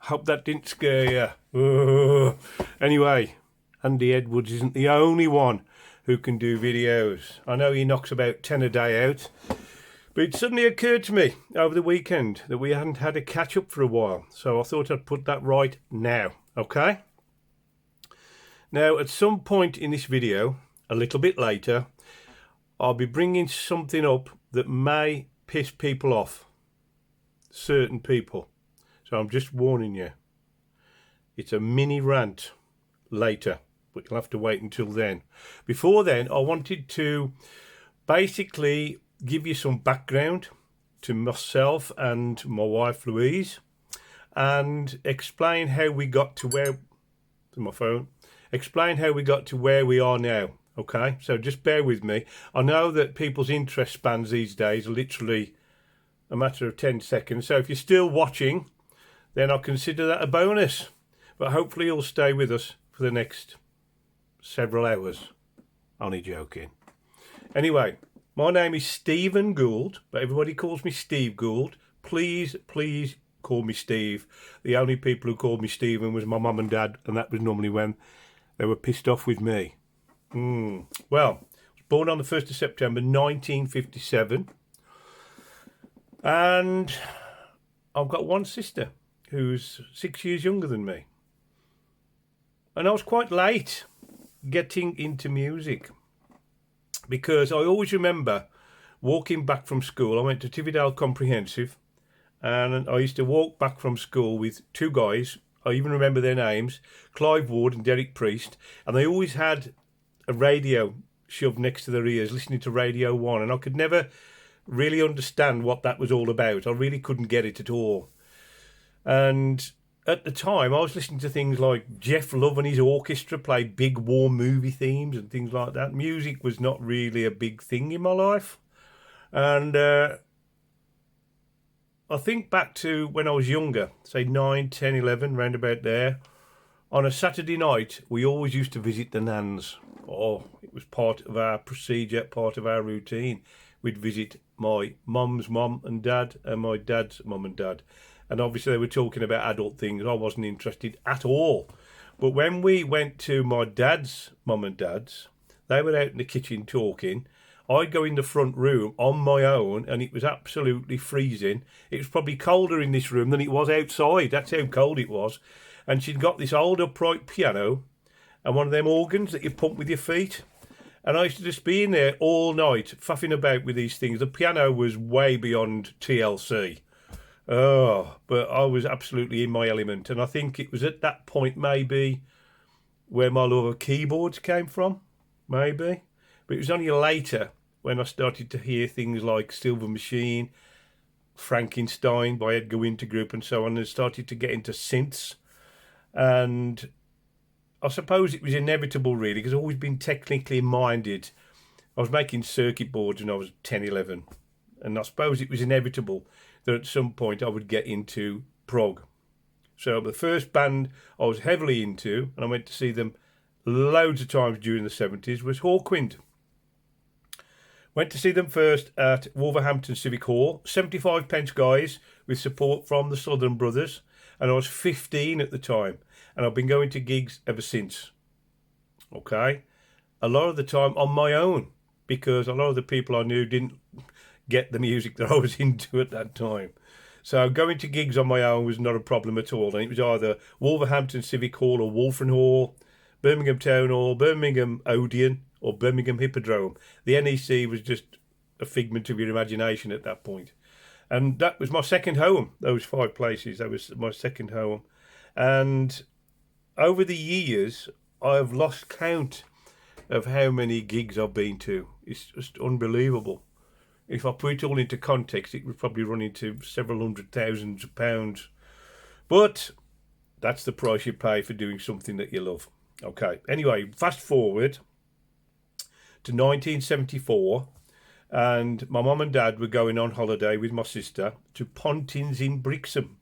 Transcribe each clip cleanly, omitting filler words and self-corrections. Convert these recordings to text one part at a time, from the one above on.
Hope that didn't scare you. Anyway, Andy Edwards isn't the only one who can do videos. I know he knocks about 10 a day out, but it suddenly occurred to me over the weekend that we hadn't had a catch up for a while, so I thought I'd put that right now, okay? Now, at some point in this video, a little bit later, I'll be bringing something up that may piss people off, certain people. So I'm just warning you. It's a mini rant later, but you'll have to wait until then. Before then, I wanted to basically give you some background to myself and my wife Louise, and explain how we got to where, to my phone, explain how we got to where we are now. Okay, so just bear with me. I know that people's interest spans these days are literally a matter of 10 seconds. So if you're still watching, then I'll consider that a bonus. But hopefully you'll stay with us for the next several hours. Only joking. Anyway, my name is Stephen Gould, but everybody calls me Steve Gould. Please call me Steve. The only people who called me Stephen was my mum and dad, and that was normally when they were pissed off with me. Well, I was born on the 1st of September 1957, and I've got one sister who's 6 years younger than me. And I was quite late getting into music, because I always remember walking back from school. I went to Tividale Comprehensive, and I used to walk back from school with two guys. I even remember their names, Clive Ward and Derek Priest, and they always had a radio shoved next to their ears, listening to Radio 1, and I could never really understand what that was all about. I really couldn't get it at all. And at the time, I was listening to things like Jeff Love and his orchestra play big war movie themes and things like that. Music was not really a big thing in my life. And I think back to when I was younger, say 9, 10, 11, round about there. On a Saturday night, we always used to visit the Nans. Oh, it was part of our procedure, part of our routine. We'd visit my mum's mum and dad and my dad's mum and dad. And obviously they were talking about adult things. I wasn't interested at all. But when we went to my dad's mum and dad's, they were out in the kitchen talking. I'd go in the front room on my own, and it was absolutely freezing. It was probably colder in this room than it was outside. That's how cold it was. And she'd got this old upright piano and one of them organs that you pump with your feet. And I used to just be in there all night, faffing about with these things. The piano was way beyond TLC. Oh, but I was absolutely in my element. And I think it was at that point maybe where my love of keyboards came from, maybe. But it was only later when I started to hear things like Silver Machine, Frankenstein by Edgar Winter Group and so on, and started to get into synths. And I suppose it was inevitable, really, because I've always been technically minded. I was making circuit boards when I was 10, 11. And I suppose it was inevitable that at some point I would get into prog. So the first band I was heavily into, and I went to see them loads of times during the 70s, was Hawkwind. Went to see them first at Wolverhampton Civic Hall, 75 pence guys, with support from the Southern Brothers, and I was 15 at the time, and I've been going to gigs ever since. Okay? A lot of the time on my own, because a lot of the people I knew didn't get the music that I was into at that time. So going to gigs on my own was not a problem at all, and it was either Wolverhampton Civic Hall or Wolfram Hall, Birmingham Town Hall, Birmingham Odeon, or Birmingham Hippodrome. The NEC was just a figment of your imagination at that point. And that was my second home, those 5 places. That was my second home. And over the years, I've lost count of how many gigs I've been to. It's just unbelievable. If I put it all into context, it would probably run into several £100,000. But that's the price you pay for doing something that you love. Okay, anyway, fast forward to 1974, and my mum and dad were going on holiday with my sister to Pontins in Brixham.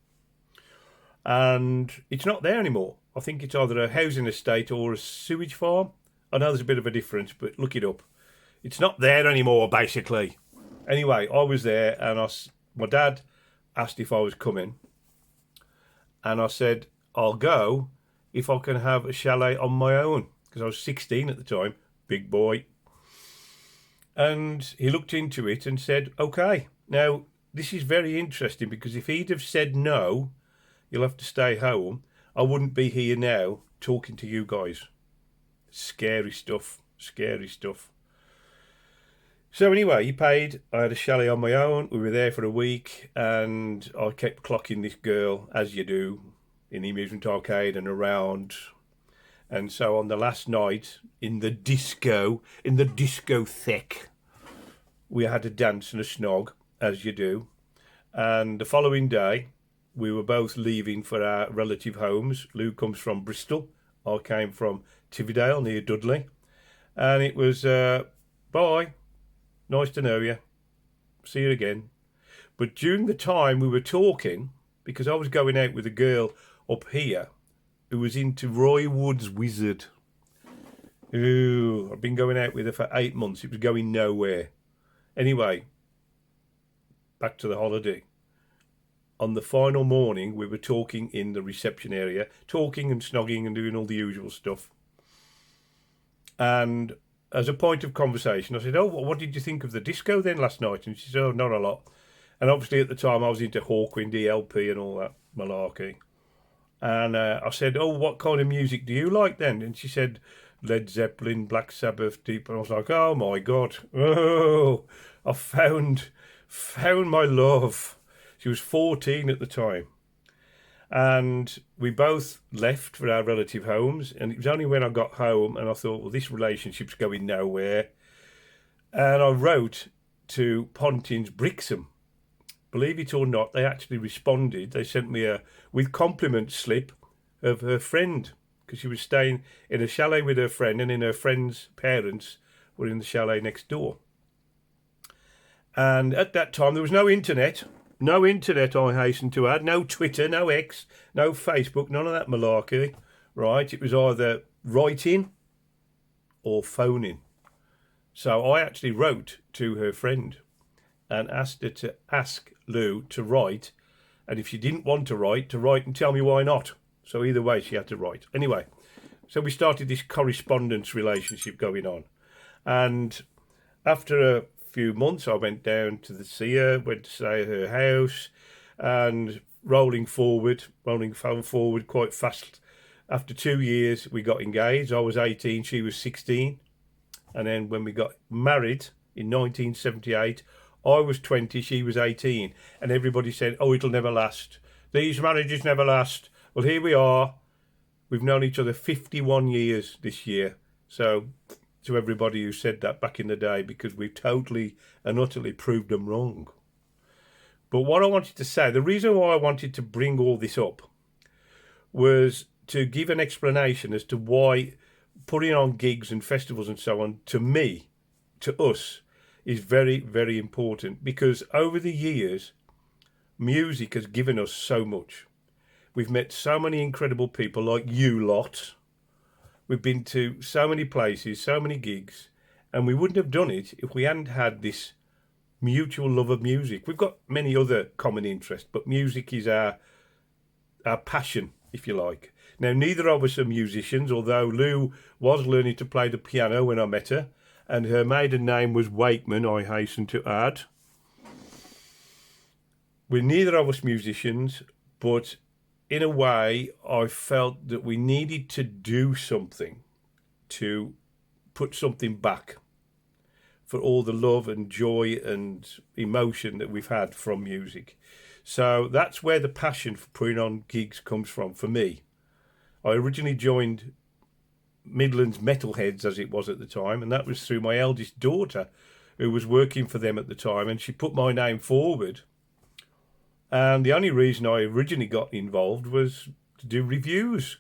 And it's not there anymore. I think it's either a housing estate or a sewage farm. I know there's a bit of a difference, but look it up. It's not there anymore, basically. Anyway, I was there, and my dad asked if I was coming. and I said, I'll go if I can have a chalet on my own, because I was 16 at the time, big boy. And he looked into it and said, okay. Now, this is very interesting, because if he'd have said no, you'll have to stay home, I wouldn't be here now talking to you guys. Scary stuff, scary stuff. So anyway, he paid. I had a chalet on my own. We were there for a week, and I kept clocking this girl, as you do, in the amusement arcade and around. And so on the last night, in the discotheque, we had a dance and a snog, as you do. And the following day, we were both leaving for our relative homes. Lou comes from Bristol. I came from Tividale, near Dudley. And it was, bye. Nice to know you. See you again. But during the time we were talking, because I was going out with a girl up here who was into Roy Wood's Wizard. Ooh, I've been going out with her for 8 months. It was going nowhere. Anyway, back to the holiday. On the final morning, we were talking in the reception area, talking and snogging and doing all the usual stuff. And as a point of conversation, I said, oh, what did you think of the disco then last night? And she said, oh, not a lot. And obviously at the time I was into Hawkwind, ELP and all that malarkey. And I said, oh, what kind of music do you like then? And she said, Led Zeppelin, Black Sabbath, Deep. And I was like, oh my God. Oh, I found my love. She was 14 at the time. And we both left for our relative homes, and it was only when I got home and I thought, well, this relationship's going nowhere. And I wrote to Pontins Brixham. Believe it or not, they actually responded. They sent me a with compliment slip of her friend, because she was staying in a chalet with her friend, and then her friend's parents were in the chalet next door. And at that time, there was no internet. No internet, I hasten to add. No Twitter, no X, no Facebook, none of that malarkey. Right? It was either writing or phoning. So I actually wrote to her friend and asked her to ask Lou to write. And if she didn't want to write and tell me why not. So either way, she had to write. Anyway, so we started this correspondence relationship going on. And after a few months, I went down to see her, went to stay at her house, and rolling forward quite fast. After 2 years, we got engaged. I was 18, she was 16. And then when we got married in 1978, I was 20, she was 18. And everybody said, oh, it'll never last. These marriages never last. Well, here we are. We've known each other 51 years this year. So to everybody who said that back in the day, because we've totally and utterly proved them wrong. But what I wanted to say, the reason why I wanted to bring all this up was to give an explanation as to why putting on gigs and festivals and so on, to me, to us, is very, very important, because over the years, music has given us so much. We've met so many incredible people like you lot. We've been to so many places, so many gigs, and we wouldn't have done it if we hadn't had this mutual love of music. We've got many other common interests, but music is our passion, if you like. Now, neither of us are musicians, although Lou was learning to play the piano when I met her, and her maiden name was Wakeman, I hasten to add. We're neither of us musicians, but in a way, I felt that we needed to do something to put something back for all the love and joy and emotion that we've had from music. So that's where the passion for putting on gigs comes from for me. I originally joined Midlands Metalheads, as it was at the time, and that was through my eldest daughter, who was working for them at the time, and she put my name forward. And the only reason I originally got involved was to do reviews,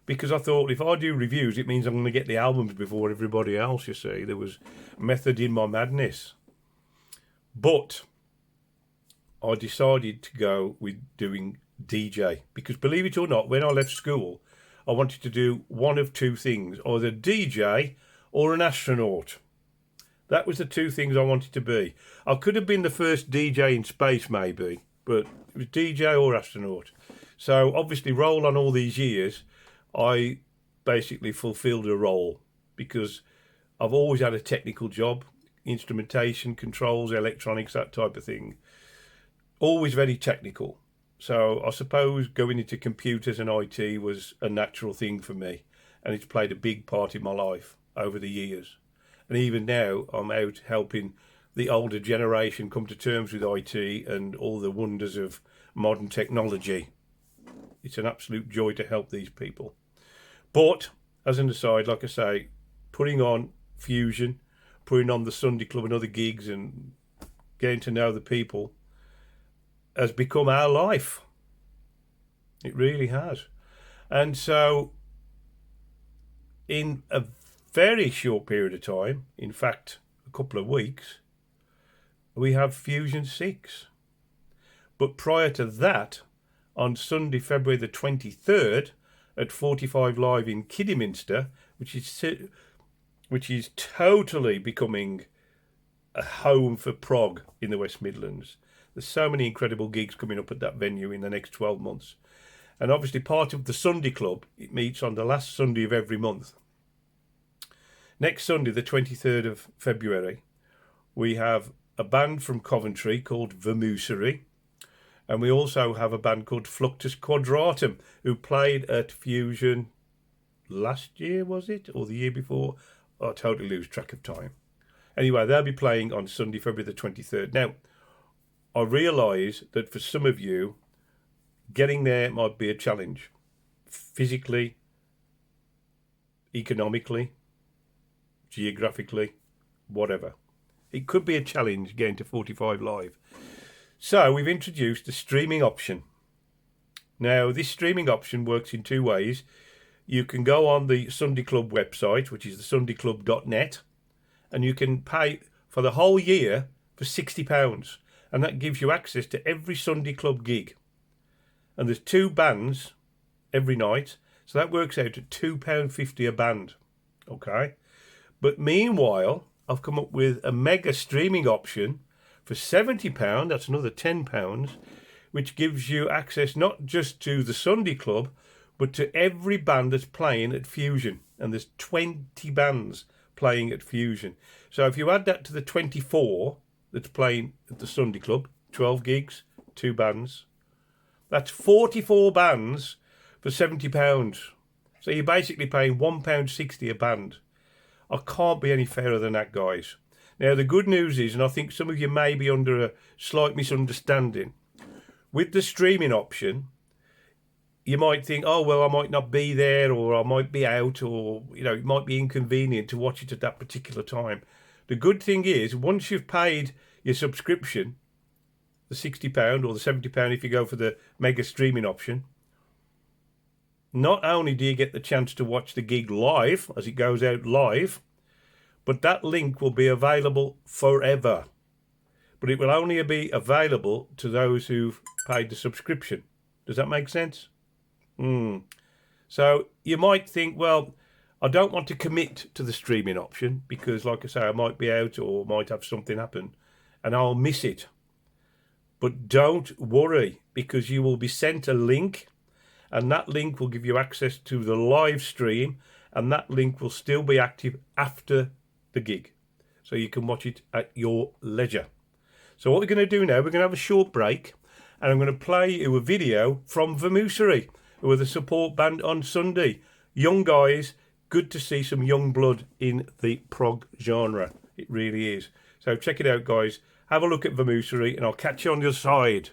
because I thought if I do reviews, it means I'm going to get the albums before everybody else, you see. There was method in my madness. But I decided to go with doing DJ, because believe it or not, when I left school, I wanted to do one of two things, either DJ or an astronaut. That was the two things I wanted to be. I could have been the first DJ in space, maybe, but it was DJ or astronaut. So obviously, roll on all these years, I basically fulfilled a role because I've always had a technical job, instrumentation, controls, electronics, that type of thing. Always very technical. So I suppose going into computers and IT was a natural thing for me, and it's played a big part in my life over the years. And even now, I'm out helping the older generation come to terms with IT and all the wonders of modern technology. It's an absolute joy to help these people. But, as an aside, like I say, putting on Fusion, putting on the Sunday Club and other gigs and getting to know the people has become our life. It really has. And so, in a very short period of time, in fact, a couple of weeks, we have Fusion 6. But prior to that, on Sunday, February the 23rd, at 45 Live in Kidderminster, which is totally becoming a home for prog in the West Midlands. There's so many incredible gigs coming up at that venue in the next 12 months. And obviously part of the Sunday Club, it meets on the last Sunday of every month. Next Sunday, the 23rd of February, we have a band from Coventry called Vamoosery. And we also have a band called Fluctus Quadratum, who played at Fusion last year, was it? Or the year before? I totally lose track of time. Anyway, they'll be playing on Sunday, February the 23rd. Now, I realise that for some of you, getting there might be a challenge. Physically, economically, geographically, whatever. It could be a challenge getting to 45 Live. So we've introduced a streaming option. Now, this streaming option works in two ways. You can go on the Sunday Club website, which is thesundayclub.net, and you can pay for the whole year for £60. And that gives you access to every Sunday Club gig. And there's 2 bands every night, so that works out at £2.50 a band. Okay? But meanwhile, I've come up with a mega streaming option for £70, that's another £10, which gives you access not just to the Sunday Club, but to every band that's playing at Fusion. And there's 20 bands playing at Fusion. So if you add that to the 24 that's playing at the Sunday Club, 12 gigs, 2 bands, that's 44 bands for £70. So you're basically paying £1.60 a band. I can't be any fairer than that, guys. Now, the good news is, and I think some of you may be under a slight misunderstanding, with the streaming option, you might think, oh, well, I might not be there, or I might be out, or, you know, it might be inconvenient to watch it at that particular time. The good thing is, once you've paid your subscription, the £60 or the £70 if you go for the mega streaming option, not only do you get the chance to watch the gig live, as it goes out live, but that link will be available forever. But it will only be available to those who've paid the subscription. Does that make sense? So you might think, well, I don't want to commit to the streaming option because, like I say, I might be out or might have something happen and I'll miss it. But don't worry, because you will be sent a link, and that link will give you access to the live stream, and that link will still be active after the gig, so you can watch it at your leisure. So what we're going to do now, we're going to have a short break, and I'm going to play you a video from Vamoosery, who are the support band on Sunday. Young guys, good to see some young blood in the prog genre. It really is. So check it out, guys. Have a look at Vamoosery, and I'll catch you on the other side.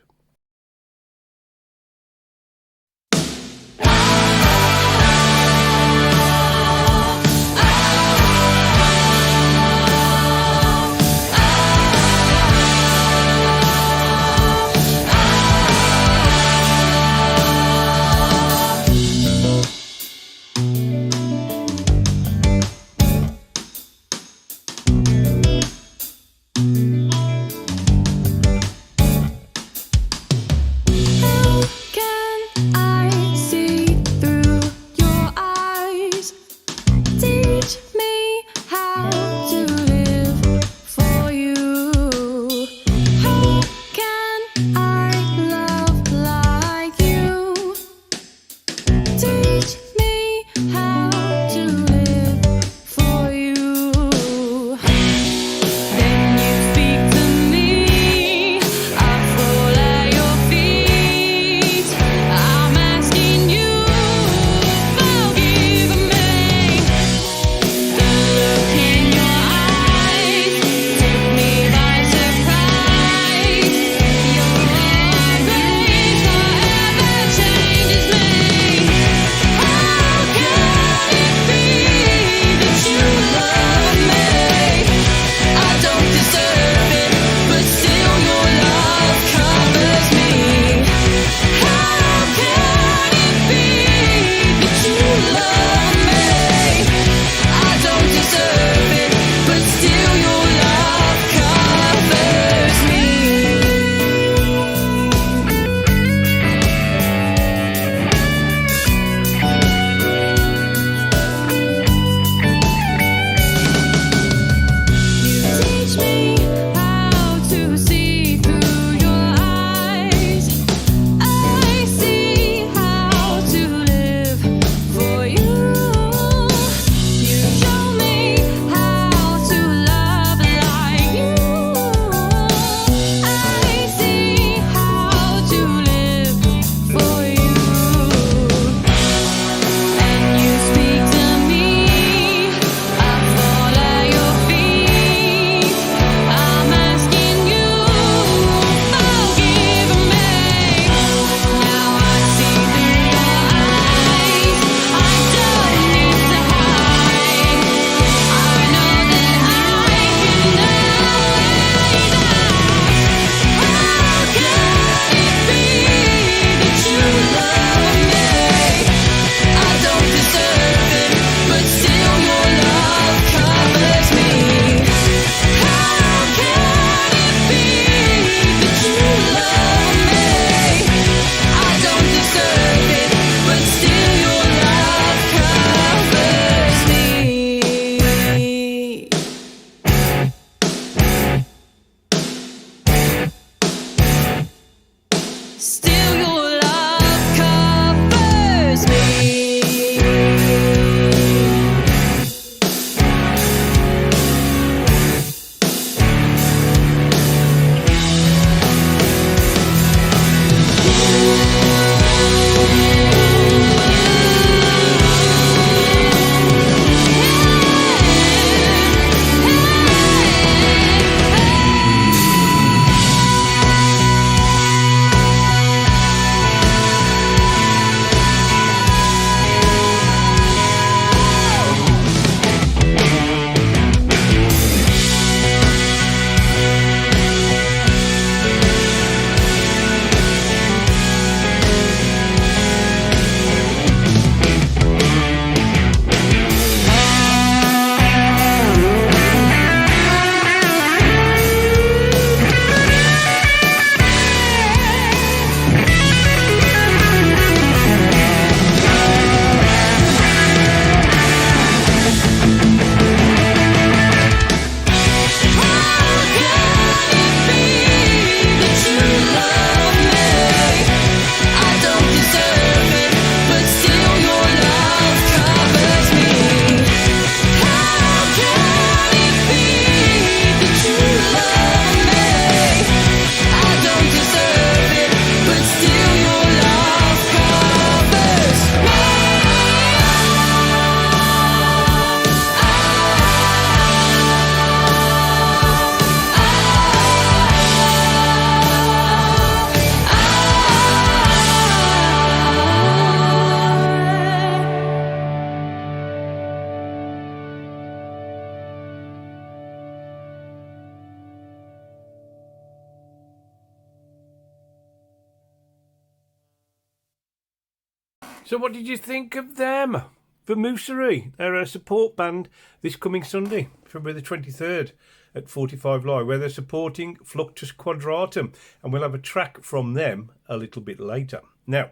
So what did you think of them? Vamoosery, they're a support band this coming Sunday, February the 23rd at 45 Live, where they're supporting Fluctus Quadratum, and we'll have a track from them a little bit later. Now,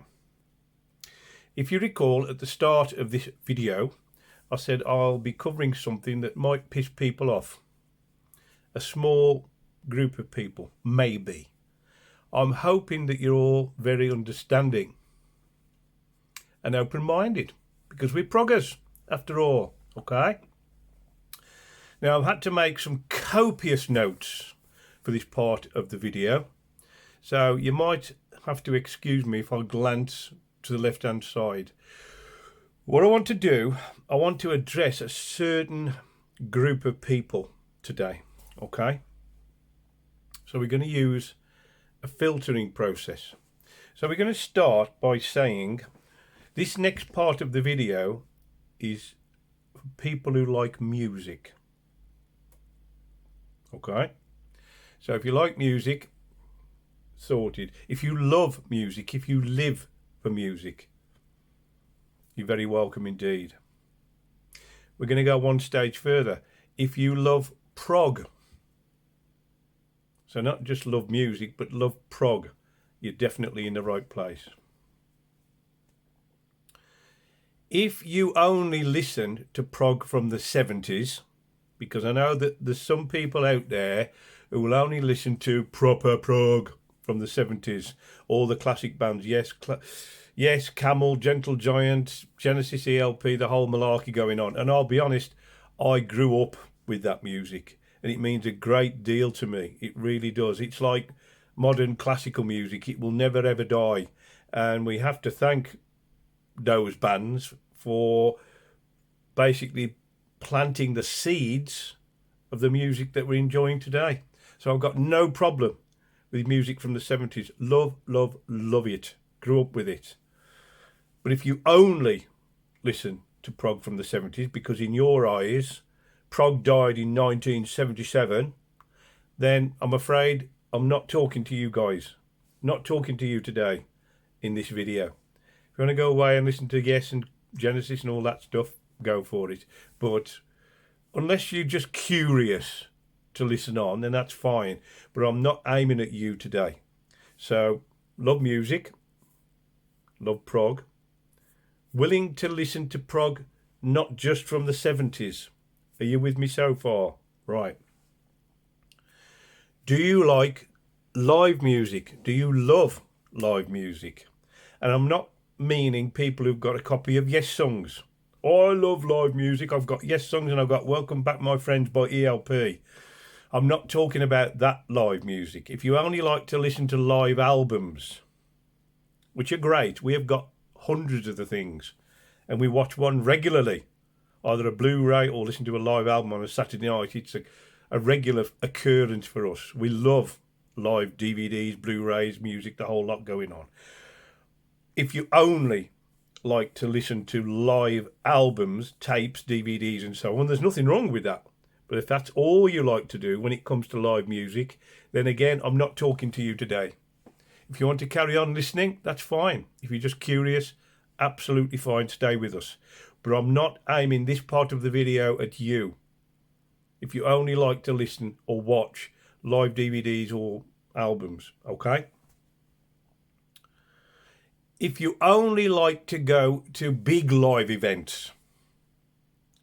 if you recall at the start of this video, I said I'll be covering something that might piss people off. A small group of people, maybe. I'm hoping that you're all very understanding and open-minded, because we're proggers after all, okay? Now I've had to make some copious notes for this part of the video, so you might have to excuse me if I glance to the left hand side. What I want to do, I want to address a certain group of people today, okay? So we're going to use a filtering process. So we're going to start by saying this next part of the video is for people who like music. Okay? So if you like music, sorted. If you love music, if you live for music, you're very welcome indeed. We're going to go one stage further. If you love prog, so not just love music, but love prog, you're definitely in the right place. If you only listen to prog from the 70s, because I know that there's some people out there who will only listen to proper prog from the 70s, all the classic bands, yes, Camel, Gentle Giant, Genesis ELP, the whole malarkey going on. And I'll be honest, I grew up with that music, and it means a great deal to me. It really does. It's like modern classical music. It will never ever die, and we have to thank those bands for basically planting the seeds of the music that we're enjoying today. So I've got no problem with music from the 70s. Love, love, love it. Grew up with it. But if you only listen to prog from the 70s, because in your eyes prog died in 1977, then I'm afraid I'm not talking to you guys. Not talking to you today in this video. If you want to go away and listen to Yes and Genesis and all that stuff, go for it. But unless you're just curious to listen on, then that's fine. But I'm not aiming at you today. So, love music, love prog, willing to listen to prog not just from the 70s. Are you with me so far? Right. Do you like live music? Do you love live music? And I'm not meaning people who've got a copy of Yes songs. Oh, I love live music. I've got Yes songs and I've got Welcome Back My Friends by ELP. I'm not talking about that live music. If you only like to listen to live albums, which are great, we have got hundreds of the things, and we watch one regularly, either a Blu-ray or listen to a live album on a Saturday night. It's a regular occurrence for us. We love live DVDs, Blu-rays, music, the whole lot going on. If you only like to listen to live albums, tapes, DVDs and so on, there's nothing wrong with that. But if that's all you like to do when it comes to live music, then again, I'm not talking to you today. If you want to carry on listening, that's fine. If you're just curious, absolutely fine, stay with us. But I'm not aiming this part of the video at you. If you only like to listen or watch live DVDs or albums, okay? If you only like to go to big live events,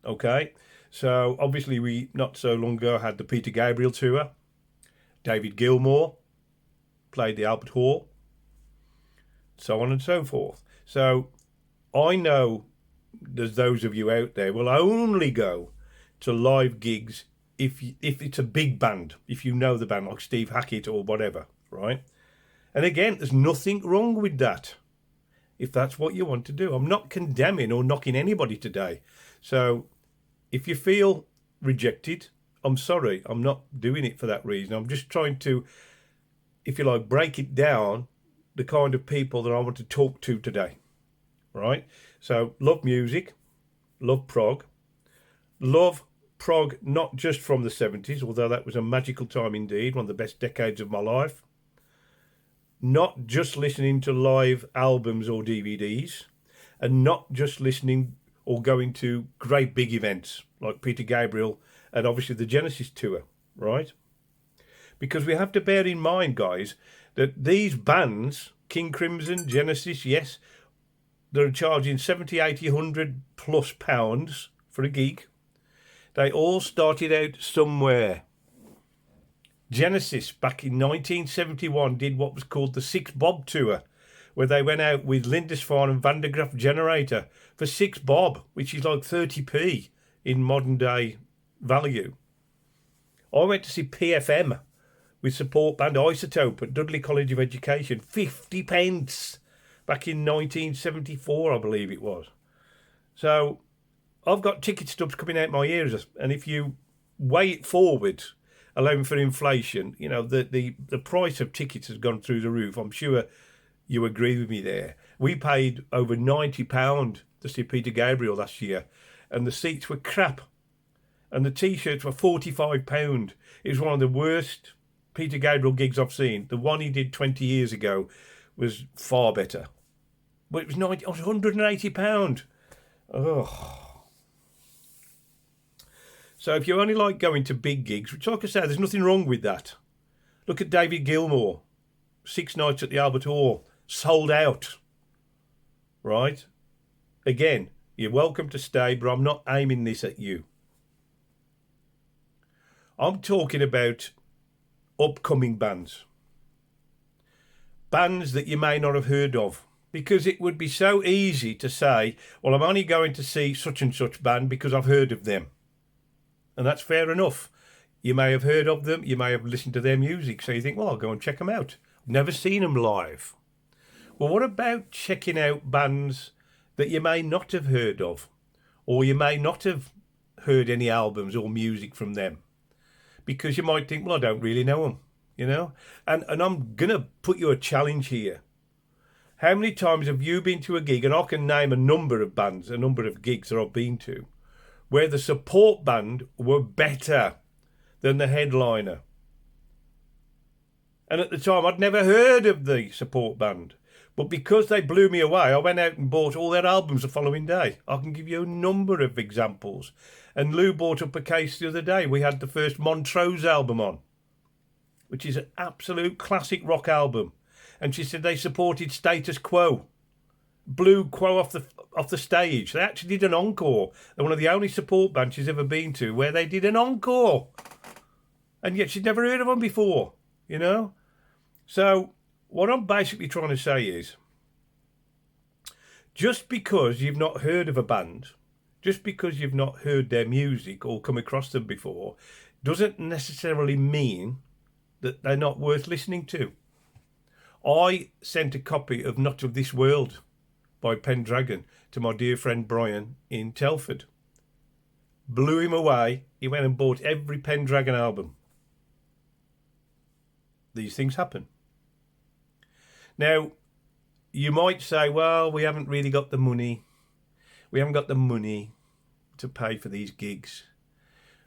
okay? So obviously we not so long ago had the Peter Gabriel tour. David Gilmour played the Albert Hall, so on and so forth. So I know there's those of you out there will only go to live gigs if it's a big band, if you know the band, like Steve Hackett or whatever, right? And again, there's nothing wrong with that, if that's what you want to do. I'm not condemning or knocking anybody today. So if you feel rejected, I'm sorry. I'm not doing it for that reason. I'm just trying to, if you like, break it down, the kind of people that I want to talk to today, right? So love music, love prog, love prog not just from the 70s, although that was a magical time indeed, one of the best decades of my life. Not just listening to live albums or DVDs, and not just listening or going to great big events like Peter Gabriel and obviously the Genesis tour, right? Because we have to bear in mind, guys, that these bands, King Crimson, Genesis, yes, they're charging 70, 80, 100 plus pounds for a gig. They all started out somewhere. Genesis, back in 1971, did what was called the Six Bob Tour, where they went out with Lindisfarne and Van der Graaf Generator for 6 bob, which is like 30p in modern day value. I went to see PFM with support band Isotope at Dudley College of Education, 50 pence, back in 1974, I believe it was. So I've got ticket stubs coming out my ears, and if you weigh it forward, allowing for inflation, you know, the price of tickets has gone through the roof. I'm sure you agree with me there. We paid over £90 to see Peter Gabriel last year, and the seats were crap, and the t-shirts were £45. It was one of the worst Peter Gabriel gigs I've seen. The one he did 20 years ago was far better, but it was £180. Oh. So if you only like going to big gigs, which, like I said, there's nothing wrong with that. Look at David Gilmour, 6 nights at the Albert Hall, sold out, right? Again, you're welcome to stay, but I'm not aiming this at you. I'm talking about upcoming bands. Bands that you may not have heard of. Because it would be so easy to say, well, I'm only going to see such and such band because I've heard of them. And that's fair enough. You may have heard of them, you may have listened to their music, so you think, well, I'll go and check them out. Never seen them live. Well, what about checking out bands that you may not have heard of, or you may not have heard any albums or music from them? Because you might think, well, I don't really know them, you know? And I'm going to put you a challenge here. How many times have you been to a gig, and I can name a number of bands, a number of gigs that I've been to, where the support band were better than the headliner? And at the time, I'd never heard of the support band. But because they blew me away, I went out and bought all their albums the following day. I can give you a number of examples. And Lou bought up a case the other day. We had the first Montrose album on, which is an absolute classic rock album. And she said they supported Status Quo. Blew Quo off the stage. They actually did an encore. They're one of the only support bands she's ever been to where they did an encore. And yet she'd never heard of them before, you know? So what I'm basically trying to say is, just because you've not heard of a band, just because you've not heard their music or come across them before, doesn't necessarily mean that they're not worth listening to. I sent a copy of Not of This World by Pendragon to my dear friend Brian in Telford. Blew him away. He went and bought every Pendragon album. These things happen. Now, you might say, well, we haven't really got the money. We haven't got the money to pay for these gigs.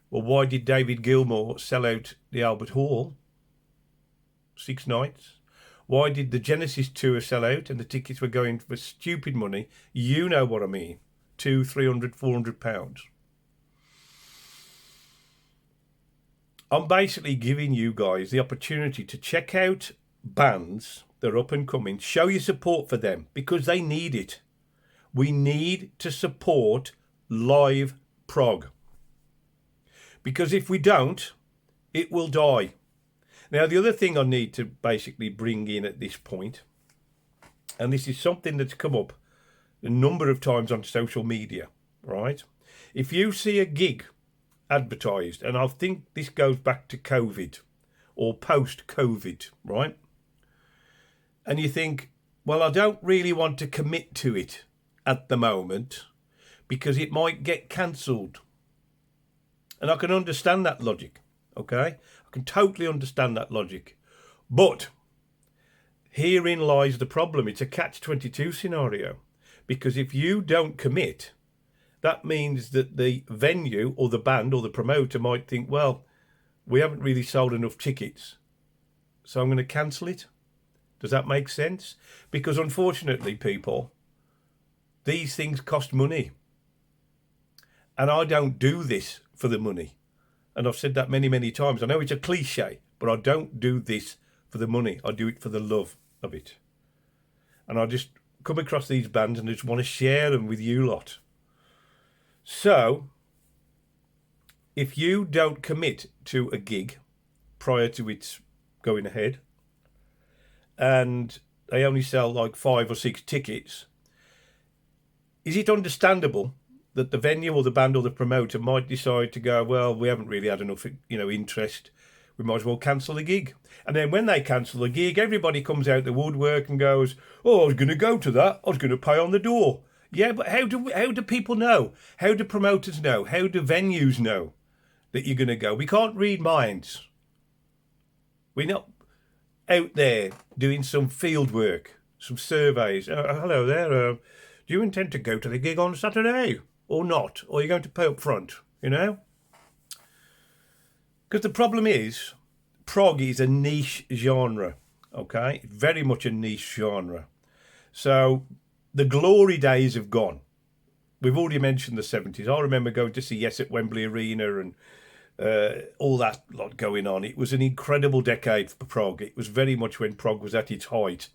Well, why did David Gilmour sell out the Albert Hall? 6 nights. Why did the Genesis tour sell out and the tickets were going for stupid money? You know what I mean. £200, £300, £400. I'm basically giving you guys the opportunity to check out bands that are up and coming. Show your support for them because they need it. We need to support live prog. Because if we don't, it will die. Now, the other thing I need to basically bring in at this point, and this is something that's come up a number of times on social media, right? If you see a gig advertised, and I think this goes back to COVID or post-COVID, right? And you think, well, I don't really want to commit to it at the moment because it might get cancelled. And I can understand that logic, okay? I can totally understand that logic. But herein lies the problem. It's a catch-22 scenario. Because if you don't commit, that means that the venue or the band or the promoter might think, well, we haven't really sold enough tickets, so I'm going to cancel it. Does that make sense? Because unfortunately, people, These things cost money. And I don't do this for the money. And I've said that many, many times. I know it's a cliche, but I don't do this for the money. I do it for the love of it. And I just come across these bands and I just want to share them with you lot. So, if you don't commit to a gig prior to its going ahead, and they only sell like 5 or 6 tickets, is it understandable that the venue or the band or the promoter might decide to go, well, we haven't really had enough, interest, we might as well cancel the gig? And then when they cancel the gig, everybody comes out the woodwork and goes, oh, I was going to go to that, I was going to pay on the door. Yeah, but how do people know? How do promoters know? How do venues know that you're going to go? We can't read minds. We're not out there doing some field work, some surveys. Hello there, do you intend to go to the gig on Saturday or not? Or are you going to pay up front, Because the problem is, prog is a niche genre, okay? Very much a niche genre. So the glory days have gone. We've already mentioned the 70s. I remember going to see Yes at Wembley Arena and all that lot going on. It was an incredible decade for prog. It was very much when prog was at its height.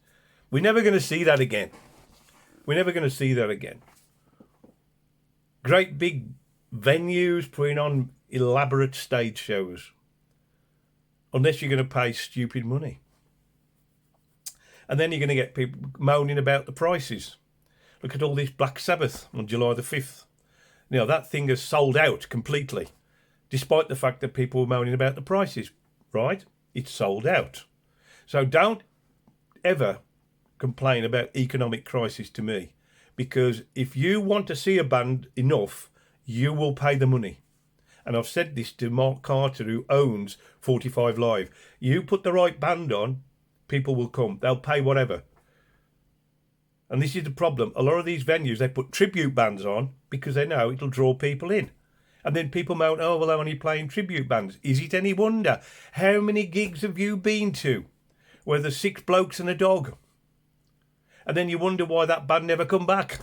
We're never going to see that again. We're never going to see that again. Great big venues putting on elaborate stage shows. Unless you're going to pay stupid money. And then you're going to get people moaning about the prices. Look at all this Black Sabbath on July the 5th. That thing has sold out completely. Despite the fact that people were moaning about the prices. Right? It's sold out. So don't ever complain about economic crisis to me. Because if you want to see a band enough, you will pay the money. And I've said this to Mark Carter, who owns 45 Live. You put the right band on, people will come. They'll pay whatever. And this is the problem. A lot of these venues, they put tribute bands on because they know it'll draw people in. And then people moan, oh, well, they're only playing tribute bands. Is it any wonder? How many gigs have you been to where there's 6 blokes and a dog? And then you wonder why that band never come back.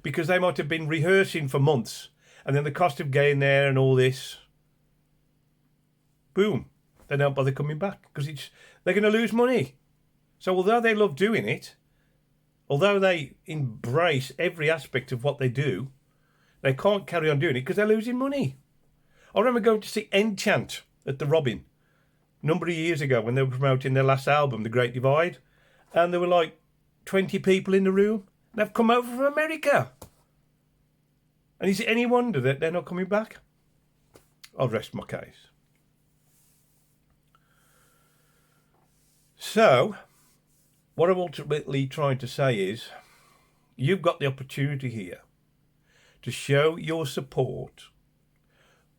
Because they might have been rehearsing for months. And then the cost of getting there and all this, boom, they don't bother coming back because they're going to lose money. So although they love doing it, although they embrace every aspect of what they do, they can't carry on doing it because they're losing money. I remember going to see Enchant at the Robin a number of years ago when they were promoting their last album, The Great Divide, and there were like 20 people in the room. They've come over from America. And is it any wonder that they're not coming back? I'll rest my case. So, what I'm ultimately trying to say is, you've got the opportunity here to show your support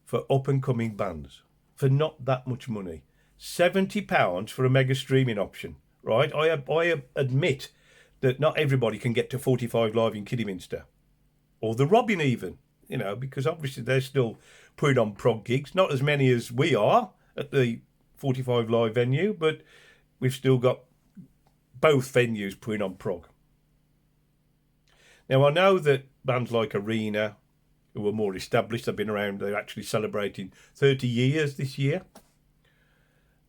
for up-and-coming bands for not that much money. £70 for a mega streaming option, right? I admit that not everybody can get to 45 Live in Kidderminster. Or the Robin even, because obviously they're still putting on prog gigs. Not as many as we are at the 45 Live venue, but we've still got both venues putting on prog. Now, I know that bands like Arena, who are more established, they've been around, they're actually celebrating 30 years this year.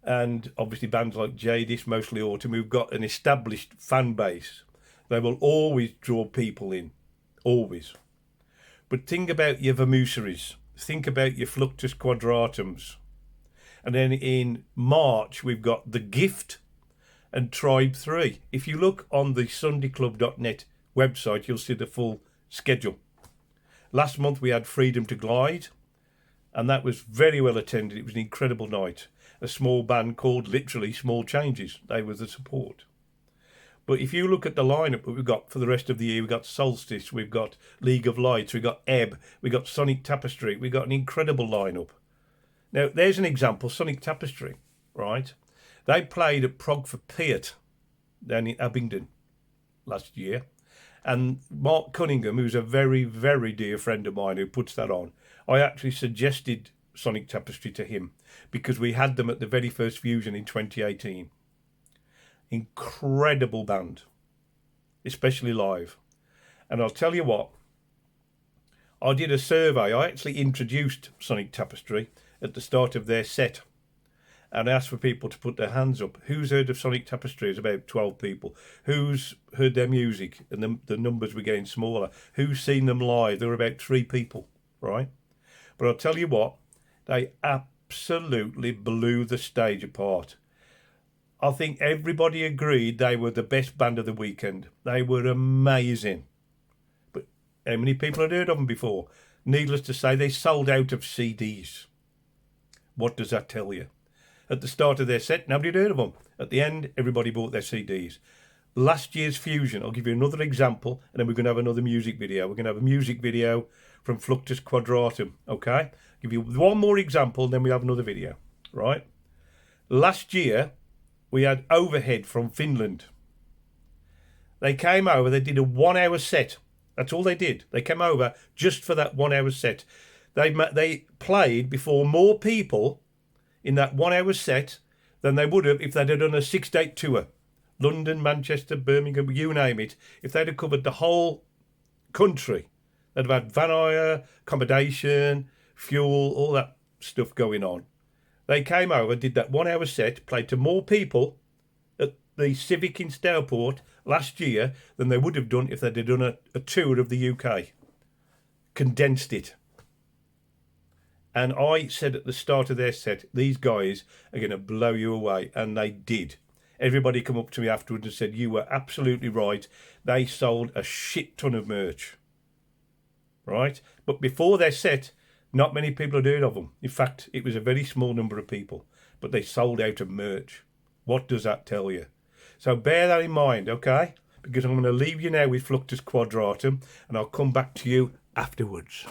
And obviously bands like Jadis, Mostly Autumn, who've got an established fan base. They will always draw people in. Always. But think about your Vamooseries. Think about your Fluctus Quadratums. And then in March, we've got The Gift and Tribe 3. If you look on the sundayclub.net website, you'll see the full schedule. Last month, we had Freedom to Glide, and that was very well attended. It was an incredible night. A small band called literally Small Changes. They were the support. But if you look at the lineup that we've got for the rest of the year, we've got Solstice, we've got League of Lights, we've got Ebb, we've got Sonic Tapestry, we've got an incredible lineup. Now, there's an example, Sonic Tapestry, right? They played at Prog for Piat down in Abingdon last year. And Mark Cunningham, who's a very, very dear friend of mine who puts that on, I actually suggested Sonic Tapestry to him because we had them at the very first Fusion in 2018. Incredible band, especially live. And I'll tell you what, I did a survey. I actually introduced Sonic Tapestry at the start of their set and asked for people to put their hands up. Who's heard of Sonic Tapestry? It's about 12 people. Who's heard their music? And the numbers were getting smaller. Who's seen them live? There were about 3 people, right? But I'll tell you what, they absolutely blew the stage apart. I think everybody agreed they were the best band of the weekend. They were amazing. But how many people had heard of them before? Needless to say, they sold out of CDs. What does that tell you? At the start of their set, nobody had heard of them. At the end, everybody bought their CDs. Last year's Fusion, I'll give you another example, and then we're going to have another music video. We're going to have a music video from Fluctus Quadratum, okay? Give you one more example, then we have another video, right? Last year, we had Overhead from Finland. They came over, they did a 1-hour set. That's all they did. They came over just for that 1-hour set. They played before more people in that 1-hour set than they would have if they'd have done a 6-date tour. London, Manchester, Birmingham, you name it. If they'd have covered the whole country, they'd have had van hire, accommodation, fuel, all that stuff going on. They came over, did that 1-hour set, played to more people at the Civic in Stourport last year than they would have done if they'd have done a tour of the UK. Condensed it. And I said at the start of their set, these guys are going to blow you away. And they did. Everybody come up to me afterwards and said, you were absolutely right. They sold a shit ton of merch. Right? But before their set, not many people had heard of them. In fact, it was a very small number of people. But they sold out of merch. What does that tell you? So bear that in mind, okay? Because I'm going to leave you now with Fluctus Quadratum. And I'll come back to you afterwards.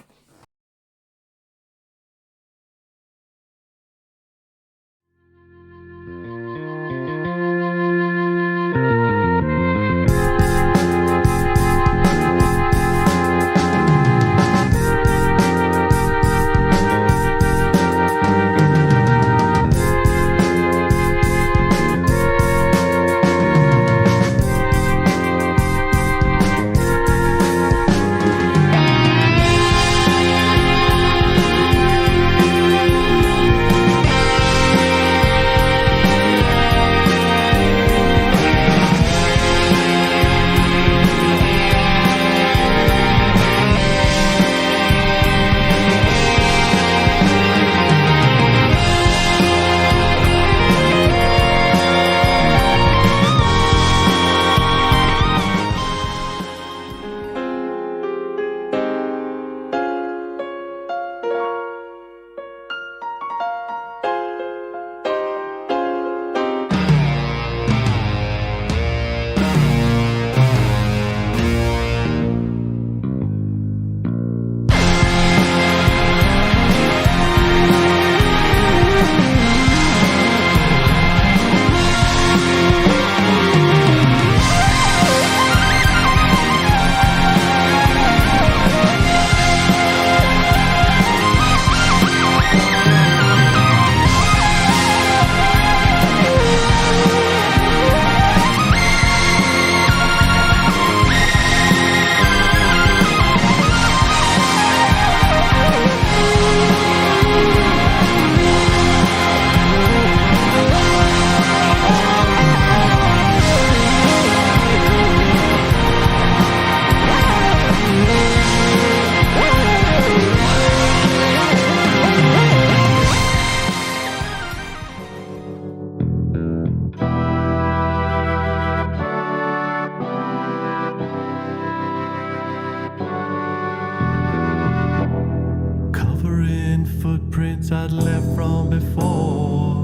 footprints I'd left from before.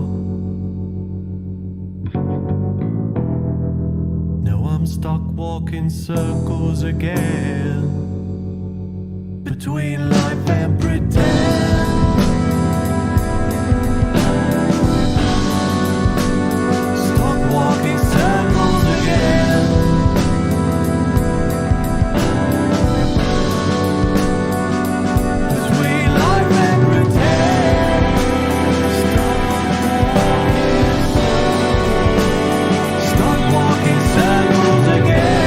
Now I'm stuck walking circles again between life and pretend. Stuck walking circles again. Between life and pretend. Stuck walking circles again.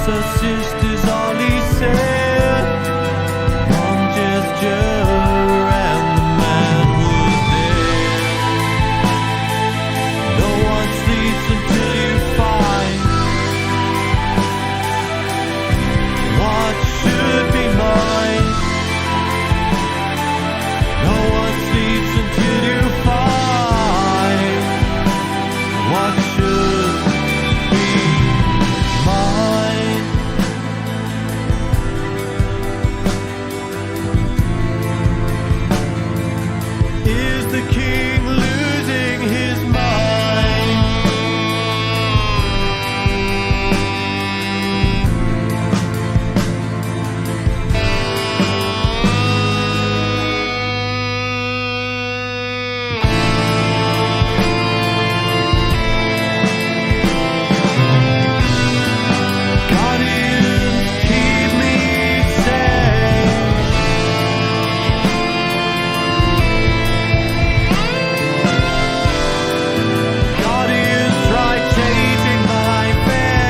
brothers or sisters, all he said. One gesture and the man was dead. No one sleeps until you find what should be mine. No one sleeps until you find what should be mine. Is the king losing his mind? Guardians keep me safe. Guardians try changing my fate.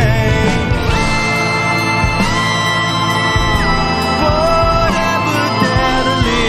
But evidently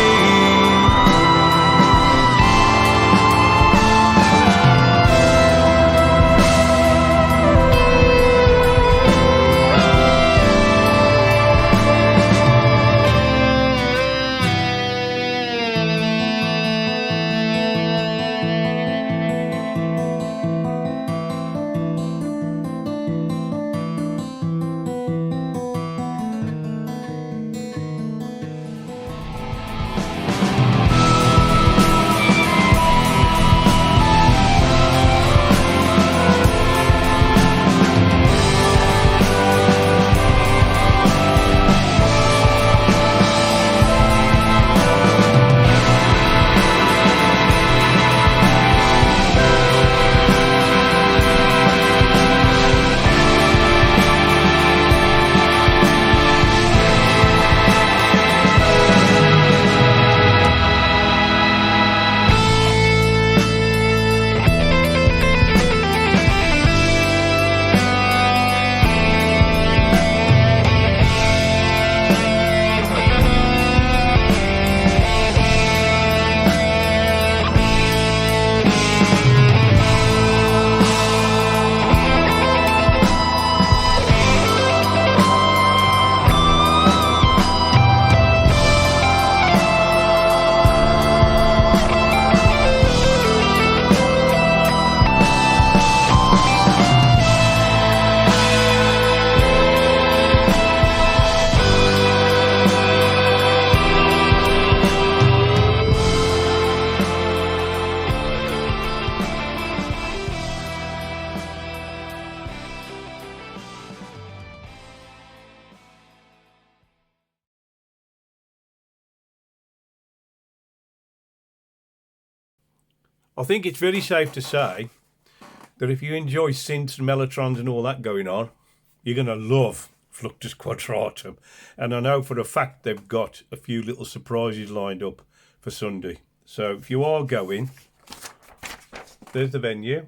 I think it's very safe to say that if you enjoy synths and mellotrons and all that going on, you're going to love Fluctus Quadratum. And I know for a fact they've got a few little surprises lined up for Sunday. So if you are going, there's the venue.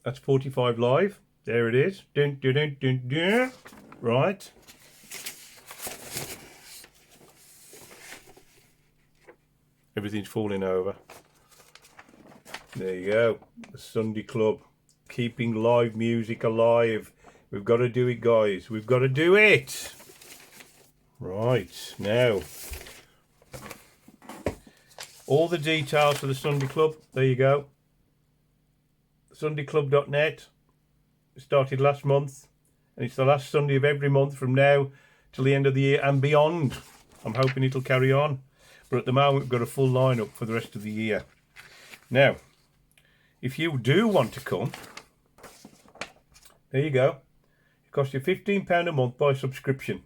That's 45 Live. There it is. Dun, dun, dun, dun, dun. Right. Everything's falling over. There you go. The Sunday Club. Keeping live music alive. We've got to do it, guys. We've got to do it. Right. Now. All the details for the Sunday Club. There you go. SundayClub.net. It started last month. And it's the last Sunday of every month from now till the end of the year and beyond. I'm hoping it'll carry on. But at the moment, we've got a full lineup for the rest of the year. Now, if you do want to come, there you go. It costs you £15 a month by subscription.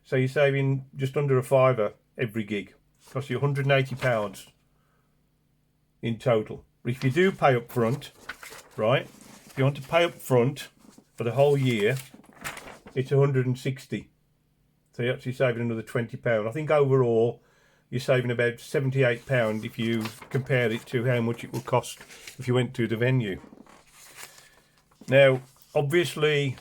So you're saving just under a fiver every gig. It costs you £180 in total. But if you do pay up front, right, if you want to pay up front for the whole year, it's £160. So you're actually saving another £20. I think overall, you're saving about £78 if you compare it to how much it would cost if you went to the venue. Now, obviously,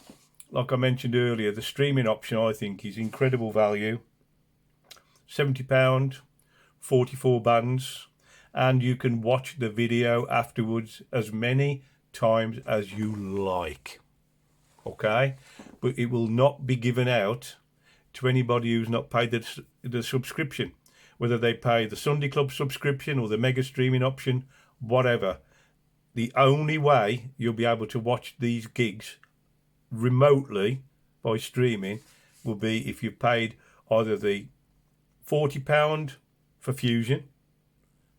like I mentioned earlier, the streaming option I think is incredible value. £70, 44 bands, and you can watch the video afterwards as many times as you like. Okay, but it will not be given out to anybody who's not paid the subscription, whether they pay the Sunday Club subscription or the mega streaming option, whatever. The only way you'll be able to watch these gigs remotely by streaming will be if you've paid either the £40 for Fusion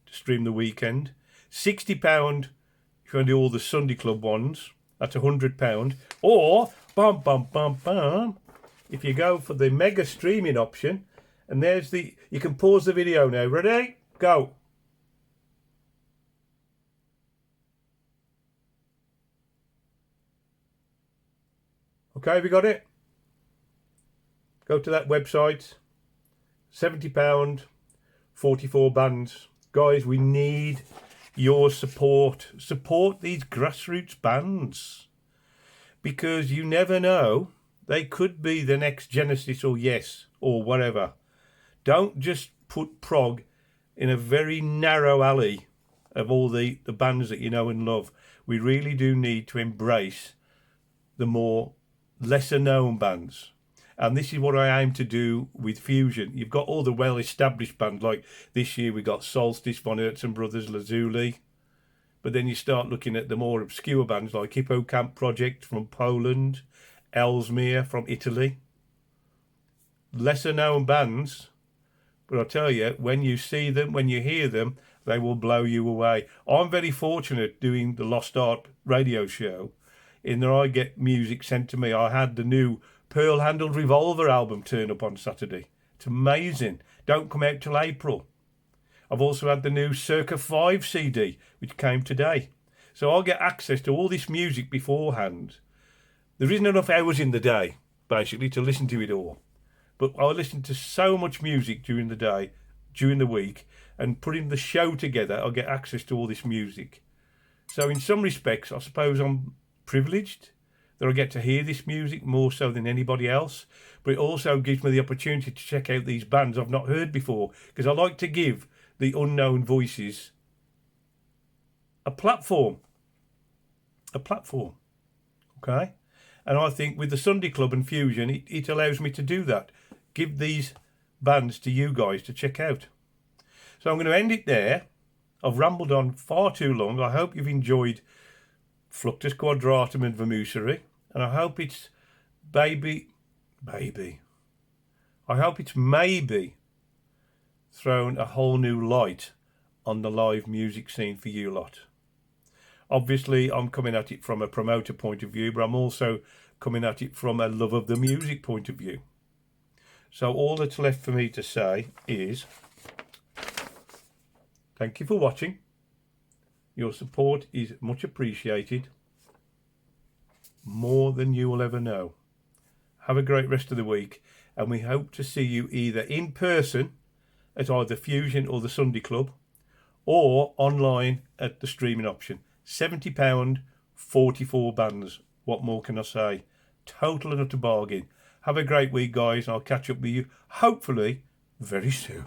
to stream the weekend, £60 if you want to do all the Sunday Club ones, that's £100, or if you go for the mega streaming option, and there's you can pause the video now. Ready? Go. Okay, have you got it? Go to that website. £70, 44 bands. Guys, we need your support. Support these grassroots bands, because you never know, they could be the next Genesis or Yes or whatever. Don't just put prog in a very narrow alley of all the bands that you know and love. We really do need to embrace the more lesser known bands. And this is what I aim to do with Fusion. You've got all the well-established bands, like this year we got Solstice, Von Hertzen Brothers, Lazuli. But then you start looking at the more obscure bands like Hippocamp Project from Poland, Ellesmere from Italy. Lesser known bands, but I'll tell you, when you see them, when you hear them, they will blow you away. I'm very fortunate doing the Lost Art radio show, in that I get music sent to me. I had the new Pearl Handled Revolver album turn up on Saturday. It's amazing. Don't come out till April. I've also had the new Circa 5 CD, which came today. So I'll get access to all this music beforehand. There isn't enough hours in the day, basically, to listen to it all. But I listen to so much music during the day, during the week, and putting the show together, I'll get access to all this music. So in some respects, I suppose I'm privileged that I get to hear this music more so than anybody else, but it also gives me the opportunity to check out these bands I've not heard before, because I like to give the unknown voices a platform. Okay, and I think with the Sunday Club and Fusion, it allows me to do that, give these bands to you guys to check out. So I'm going to end it there. I've rambled on far too long. I hope you've enjoyed Fluctus Quadratum and Vamoosery, and I hope it's I hope it's maybe thrown a whole new light on the live music scene for you lot. Obviously, I'm coming at it from a promoter point of view, but I'm also coming at it from a love of the music point of view. So all that's left for me to say is thank you for watching. Your support is much appreciated, more than you will ever know. Have a great rest of the week, and we hope to see you either in person at either Fusion or the Sunday Club, or online at the streaming option. £70, 44 bands. What more can I say? Total and utter bargain. Have a great week, guys, and I'll catch up with you hopefully very soon.